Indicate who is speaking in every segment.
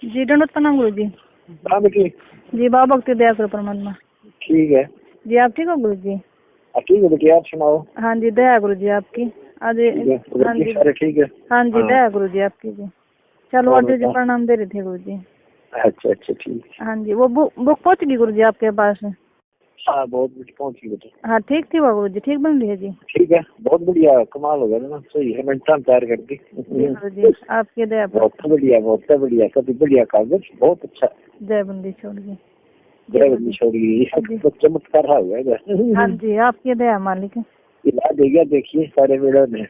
Speaker 1: जी दंडवत प्रणाम गुरु जी।
Speaker 2: हाँ बेटी।
Speaker 1: जी बाबा भक्ति दया करो परमात्मा।
Speaker 2: ठीक है।
Speaker 1: जी आप ठीक हो गुरु जी?
Speaker 2: ठीक है बेटी, आप सुनाओ।
Speaker 1: हाँ जी दया गुरु जी आपकी आज। हाँ जी
Speaker 2: सारे ठीक है।
Speaker 1: हाँ जी
Speaker 2: हाँ।
Speaker 1: दया गुरु जी आपकी जी। चलो
Speaker 2: और
Speaker 1: ऑर्डर जी प्रणाम दे रहे थे गुरु जी।
Speaker 2: अच्छा अच्छा ठीक है।
Speaker 1: हाँ जी वो बुक पहुँच गई गुरु जी आपके पास?
Speaker 2: हाँ बहुत बेटी पहुँच गई बेटी।
Speaker 1: हाँ ठीक थी वो गुरु जी, ठीक बन रही है जी?
Speaker 2: ठीक है, बहुत बढ़िया, कमाल हो गया ना, सही है, मैंने तैयार कर दी।
Speaker 1: गुरु जी आपकी दया पर।
Speaker 2: बहुत बढ़िया, बहुत बढ़िया, कभी बढ़िया कागज, बहुत अच्छा।
Speaker 1: जय बंदी छोड़ गई।
Speaker 2: जय बंदी छोड़ गई, तो चमत्कार हो गया।
Speaker 1: हाँ जी आपकी दया मालिक।
Speaker 2: इला देगा, देखिए सारे मेड़ों में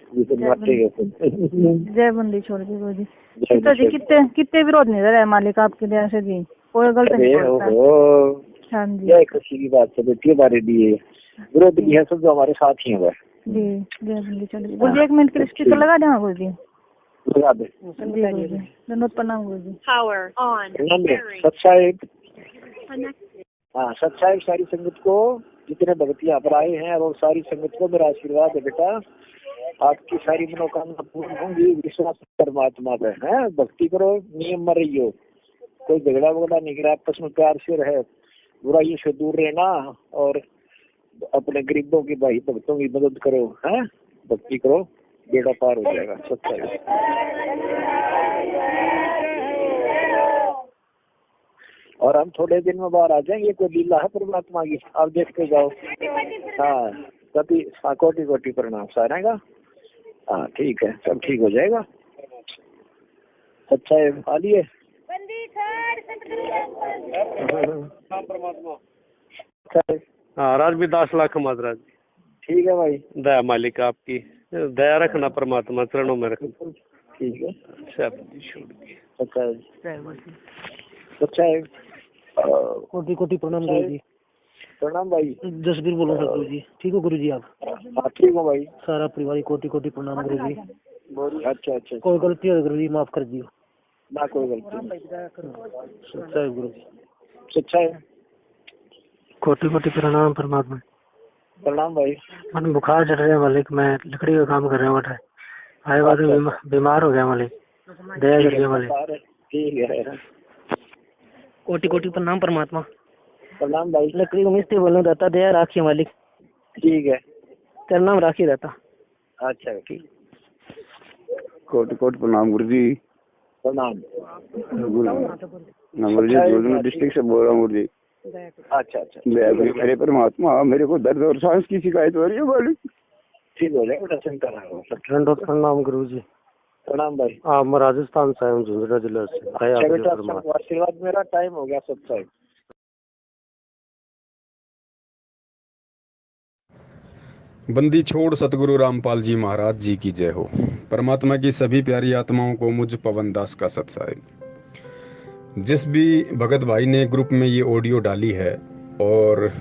Speaker 1: जय बंदी छोड़ गई गुरु जी। जी कितने विरोध नहीं रहे मालिक आपकी दया से जी, कोई गलत नहीं बोलता। हाँ जी
Speaker 2: यह खुशी की बात है बेटी, हमारे लिए विरोध नहीं है, सब जो हमारे साथ ही है।
Speaker 1: जी जय बंदी छोड़ गई गुरु जी। 1 मिनट के लिए स्पीकर लगा देना गुरु जी।
Speaker 2: लगा दे।
Speaker 1: जी गुरु जी धन्यवाद प्रणाम गुरु जी।
Speaker 2: सत्साहिब, हाँ सत्साहिब सारी संगत को, जितने भक्त यहाँ पर आए हैं और सारी संगत को मेरा आशीर्वाद है बेटा, आपकी सारी मनोकामना पूर्ण होंगी। विश्वास परमात्मा पे है, भक्ति करो, नियम में रहियो, कोई झगड़ा वगड़ा नहीं करे, आपस में प्यार से रहे, बुराइयों से दूर रहना और अपने गरीबों की भाई भक्तों की मदद करो, है भक्ति करो, बेड़ा पार हो जाएगा। सत्साहिब और हम थोड़े दिन में बाहर आ जाएंगे, कोई लीला है परमात्मा की, आप देखते जाओ। हाँ कभी कोटि कोटि प्रणाम सारे का। हाँ ठीक है, सब ठीक हो जाएगा। अच्छा है, आ लिए
Speaker 3: हाँ राजवी 10 लाख महाराज।
Speaker 2: ठीक है भाई,
Speaker 3: दया मालिक आपकी दया रखना, परमात्मा चरणों में रखना।
Speaker 2: ठीक है।
Speaker 3: अच्छा
Speaker 2: है,
Speaker 4: कोटि कोटि प्रणाम गुरु जी।
Speaker 2: प्रणाम भाई।
Speaker 4: जसबीर बोल रहा गुरु जी। ठीक हो गुरु जी आप?
Speaker 2: हाँ ठीक हो भाई।
Speaker 4: सारा परिवार कोटि कोटि प्रणाम गुरु जी।
Speaker 2: अच्छा अच्छा,
Speaker 4: कोई गलती हो गुरु जी माफ कर दियो
Speaker 2: ना कोई गलती।
Speaker 4: सच्चा है गुरु जी।
Speaker 2: सच्चा है।
Speaker 4: कोटि कोटि प्रणाम परमात्मा।
Speaker 2: प्रणाम भाई।
Speaker 4: मन बुखार चढ़ रहा है मालिक, मैं लकड़ी का काम कर रहा हूँ, आए बाद बीमार हो गया मालिक, दया करिए मालिक।
Speaker 2: ठीक है।
Speaker 4: कोटि कोटि प्रणाम परमात्मा।
Speaker 2: प्रणाम भाई।
Speaker 4: लकड़ी को मिस्त्री बोलना दाता, दया राखिए मालिक।
Speaker 2: ठीक है,
Speaker 4: तेरा नाम राखिए दाता।
Speaker 2: अच्छा ठीक।
Speaker 5: कोटि कोटि प्रणाम गुरु जी।
Speaker 2: प्रणाम
Speaker 5: गुरु जी, डिस्ट्रिक्ट से बोल रहा हूँ गुरु जी।
Speaker 2: अच्छा अच्छा,
Speaker 5: अरे परमात्मा, मेरे को दर्द और सांस की शिकायत हो रही है मालिक।
Speaker 2: ठीक हो जाएगा, चिंता ना करो।
Speaker 4: प्रणाम गुरु जी।
Speaker 2: प्रणाम भाई।
Speaker 4: हाँ मैं राजस्थान से हूँ, झुंझुनू जिला से।
Speaker 2: आशीर्वाद, मेरा टाइम हो गया सत्साहिब।
Speaker 6: बंदी छोड़ सतगुरु रामपाल जी महाराज जी की जय हो। परमात्मा की सभी प्यारी आत्माओं को मुझ पवन दास का सत्साहिब। जिस भी भगत भाई ने ग्रुप में ये ऑडियो डाली है, और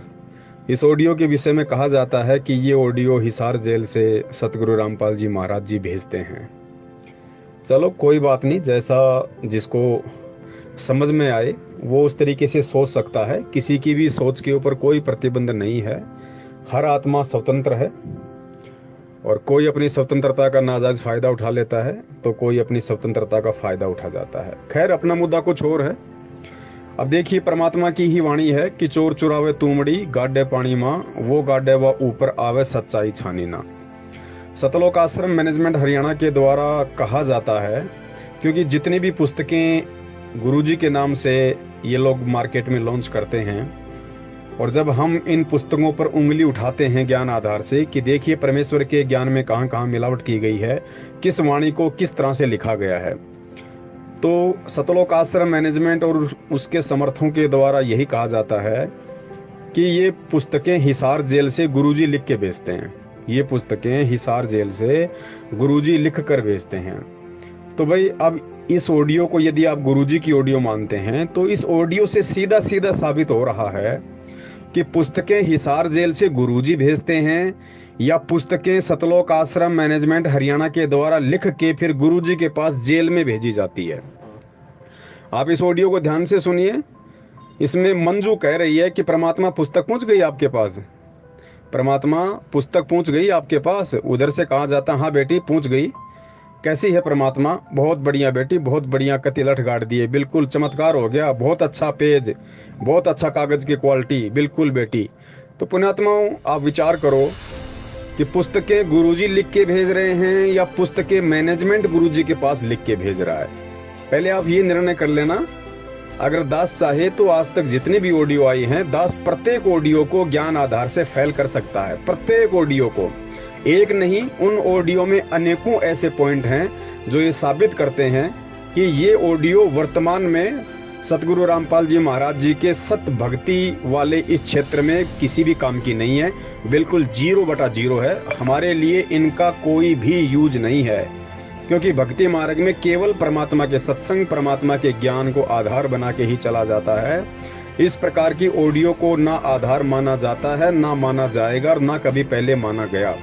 Speaker 6: इस ऑडियो के विषय में कहा जाता है कि ये ऑडियो हिसार जेल से सतगुरु रामपाल जी महाराज जी भेजते हैं। चलो कोई बात नहीं, जैसा जिसको समझ में आए वो उस तरीके से सोच सकता है। किसी की भी सोच के ऊपर कोई प्रतिबंध नहीं है, हर आत्मा स्वतंत्र है, और कोई अपनी स्वतंत्रता का नाजायज फायदा उठा लेता है तो कोई अपनी स्वतंत्रता का फायदा उठा जाता है। खैर अपना मुद्दा कुछ और है। अब देखिए, परमात्मा की ही वाणी है कि चोर चुरावे तूमड़ी गाडे पानी माँ, वो गाडे व ऊपर आवे सच्चाई छानी ना। सतलोक आश्रम मैनेजमेंट हरियाणा के द्वारा कहा जाता है, क्योंकि जितनी भी पुस्तकें गुरुजी के नाम से ये लोग मार्केट में लॉन्च करते हैं, और जब हम इन पुस्तकों पर उंगली उठाते हैं ज्ञान आधार से कि देखिए परमेश्वर के ज्ञान में कहाँ कहाँ मिलावट की गई है, किस वाणी को किस तरह से लिखा गया है, तो सतलोक आश्रम मैनेजमेंट और उसके समर्थकों के द्वारा यही कहा जाता है कि ये पुस्तकें हिसार जेल से गुरुजी लिख के भेजते हैं। ये पुस्तकें हिसार जेल से गुरुजी लिख कर भेजते हैं। तो भाई अब इस ऑडियो को यदि आप गुरुजी की ऑडियो मानते हैं तो इस ऑडियो से सीधा सीधा साबित हो रहा है कि पुस्तकें हिसार जेल से गुरुजी भेजते हैं, या पुस्तकें सतलोक आश्रम मैनेजमेंट हरियाणा के द्वारा लिख के फिर गुरुजी के पास जेल में भेजी जाती है। आप इस ऑडियो को ध्यान से सुनिए। इसमें मंजू कह रही है कि परमात्मा पुस्तक पहुंच गई आपके पास, परमात्मा पुस्तक पहुंच गई आपके पास। उधर से कहा जाता हाँ बेटी पहुंच गई, कैसी है परमात्मा? बहुत बढ़िया बेटी, बहुत बढ़िया, कति लठ गाड़ दिए, बिल्कुल चमत्कार हो गया, बहुत अच्छा पेज, बहुत अच्छा कागज की क्वालिटी, बिल्कुल बेटी। तो पुण्यात्माओं, आप विचार करो कि पुस्तकें गुरुजी लिख के भेज रहे हैं या पुस्तकें मैनेजमेंट गुरुजी के पास लिख के भेज रहा है। पहले आप ये निर्णय कर लेना। अगर दास चाहे तो आज तक जितने भी ऑडियो आई हैं, दास प्रत्येक ऑडियो को ज्ञान आधार से फैल कर सकता है, प्रत्येक ऑडियो को। एक नहीं, उन ऑडियो में अनेकों ऐसे पॉइंट हैं जो ये साबित करते हैं कि ये ऑडियो वर्तमान में सतगुरु रामपाल जी महाराज जी के सत भक्ति वाले इस क्षेत्र में किसी भी काम की नहीं है, बिल्कुल 0/0 है। हमारे लिए इनका कोई भी यूज नहीं है, क्योंकि भक्ति मार्ग में केवल परमात्मा के सत्संग, परमात्मा के ज्ञान को आधार बना के ही चला जाता है। इस प्रकार की ऑडियो को ना आधार माना जाता है, ना माना जाएगा और ना कभी पहले माना गया।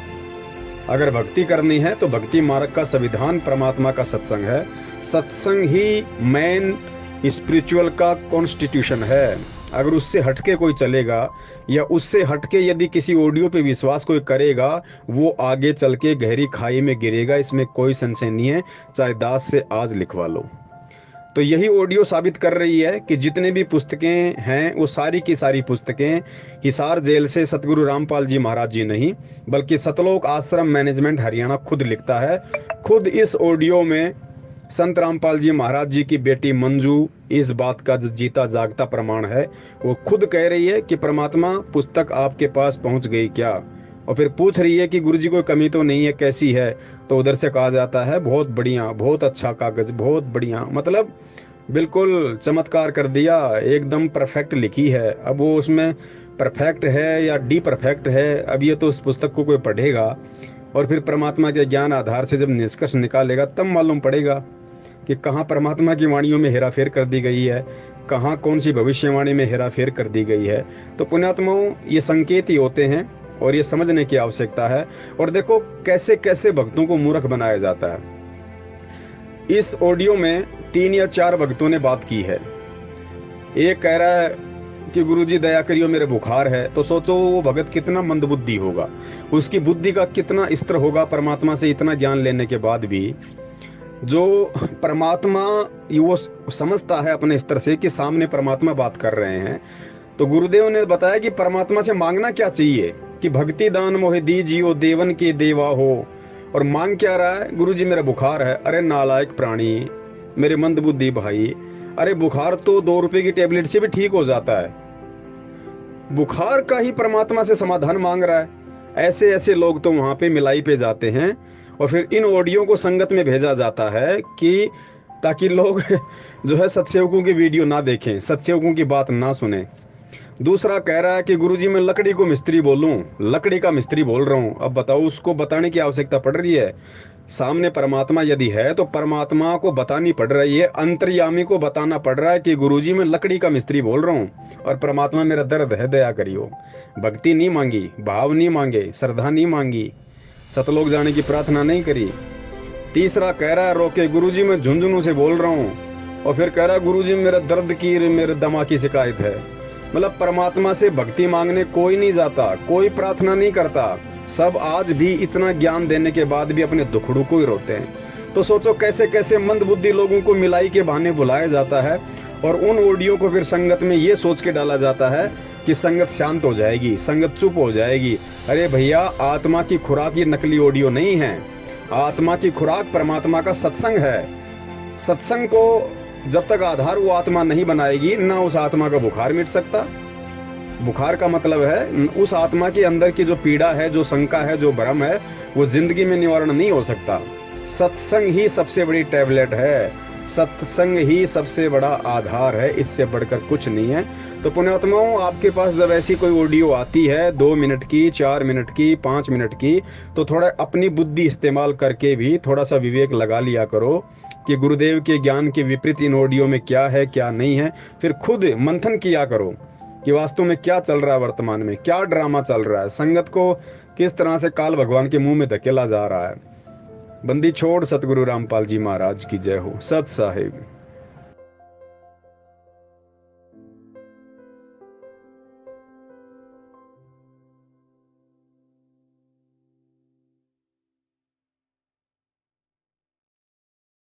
Speaker 6: अगर भक्ति करनी है तो भक्ति मार्ग का संविधान परमात्मा का सत्संग है। सत्संग ही मेन स्पिरिचुअल का कॉन्स्टिट्यूशन है। अगर उससे हटके कोई चलेगा या उससे हटके यदि किसी ऑडियो पे विश्वास कोई करेगा, वो आगे चल के गहरी खाई में गिरेगा, इसमें कोई संशय नहीं है, चाहे दास से आज लिखवा लो। तो यही ऑडियो साबित कर रही है कि जितने भी पुस्तकें हैं वो सारी की सारी पुस्तकें हिसार जेल से सतगुरु रामपाल जी महाराज जी नहीं, बल्कि सतलोक आश्रम मैनेजमेंट हरियाणा खुद लिखता है। खुद इस ऑडियो में संत रामपाल जी महाराज जी की बेटी मंजू इस बात का जीता जागता प्रमाण है। वो खुद कह रही है कि परमात्मा पुस्तक आपके पास पहुंच गई क्या, और फिर पूछ रही है कि गुरुजी कोई कमी तो नहीं है, कैसी है? तो उधर से कहा जाता है बहुत बढ़िया, बहुत अच्छा कागज, बहुत बढ़िया, मतलब बिल्कुल चमत्कार कर दिया, एकदम परफेक्ट लिखी है। अब वो उसमें परफेक्ट है या डी परफेक्ट है, अब ये तो उस पुस्तक को कोई पढ़ेगा और फिर परमात्मा के ज्ञान आधार से जब निष्कर्ष निकालेगा तब मालूम पड़ेगा कि कहाँ परमात्मा की वाणियों में हेराफेर कर दी गई है, कहाँ कौन सी भविष्यवाणी में हेराफेर कर दी गई है। तो पुण्यात्माओं, ये संकेत ही होते हैं और ये समझने की आवश्यकता है। और देखो कैसे कैसे भक्तों को मूर्ख बनाया जाता है। इस ऑडियो में 3 या 4 भक्तों ने बात की है। एक कह रहा है कि गुरुजी दया करियो मेरे बुखार है, तो सोचो वो भगत कितना मंदबुद्धि होगा, उसकी बुद्धि का कितना स्तर होगा परमात्मा से इतना ज्ञान लेने के बाद भी। जो परमात्मा वो समझता है अपने स्तर से कि सामने परमात्मा बात कर रहे हैं, तो गुरुदेव ने बताया कि परमात्मा से मांगना क्या चाहिए कि भक्ति दान मोहे दीजियो देवन के देवा हो। और मांग क्या रहा है? गुरुजी मेरा बुखार है। अरे नालायक प्राणी, मेरे मंदबुद्धि भाई, अरे बुखार तो 2 रुपए की टेबलेट से भी ठीक हो जाता है, बुखार का ही परमात्मा से समाधान मांग रहा है। ऐसे ऐसे लोग तो वहां पे मिलाई पे जाते हैं और फिर इन ऑडियो को संगत में भेजा जाता है कि ताकि लोग जो है सत्सेवकों की वीडियो ना देखें, सत्सेवकों की बात ना सुने। दूसरा कह रहा है कि गुरुजी मैं लकड़ी को मिस्त्री बोलूं, लकड़ी का मिस्त्री बोल रहा हूं। अब बताओ, उसको बताने की आवश्यकता पड़ रही है? सामने परमात्मा यदि है तो परमात्मा को बतानी पड़ रही है, अंतर्यामी को बताना पड़ रहा है कि गुरुजी मैं लकड़ी का मिस्त्री बोल रहा हूं और परमात्मा मेरा दर्द है, दया करियो। भक्ति नहीं मांगी, भाव नहीं मांगे, श्रद्धा नहीं मांगी, सतलोक जाने की प्रार्थना नहीं करी। तीसरा कह रहा है रोके गुरुजी मैं झुंझुनू से बोल रहा हूँ, और फिर कह रहा है गुरुजी मेरा दर्द की, मेरे दमा की शिकायत है। मतलब परमात्मा से भक्ति मांगने कोई नहीं जाता, कोई प्रार्थना नहीं करता, सब आज भी इतना ज्ञान देने के बाद भी अपने दुखड़ों को ही रोते हैं। तो सोचो कैसे कैसे मंदबुद्धि लोगों को मिलाई के बहाने बुलाया जाता है और उन ऑडियो को फिर संगत में ये सोच के डाला जाता है कि संगत शांत हो जाएगी, संगत चुप हो जाएगी। अरे भैया, आत्मा की खुराक ये नकली ऑडियो नहीं है, आत्मा की खुराक परमात्मा का सत्संग है। सत्संग को जब तक आधार वो आत्मा नहीं बनाएगी, ना उस आत्मा का बुखार मिट सकता। बुखार का मतलब है उस आत्मा के अंदर की जो पीड़ा है, जो शंका है, जो भ्रम है, वो जिंदगी में निवारण नहीं हो सकता। सत्संग ही सबसे बड़ी टैबलेट है, सत्संग ही सबसे बड़ा आधार है, इससे बढ़कर कुछ नहीं है। तो पुण्यात्माओं, आपके पास जब ऐसी कोई ऑडियो आती है 2 मिनट की, 4 मिनट की, 5 मिनट की, तो थोड़ा अपनी बुद्धि इस्तेमाल करके भी थोड़ा सा विवेक लगा लिया करो कि गुरुदेव के ज्ञान के विपरीत इन ऑडियो में क्या है क्या नहीं है। फिर खुद मंथन किया करो कि वास्तव में क्या चल रहा है, वर्तमान में क्या ड्रामा चल रहा है, संगत को किस तरह से काल भगवान के मुंह में धकेला जा रहा है। बंदी छोड़ सतगुरु रामपाल जी महाराज की जय हो। सत साहिब।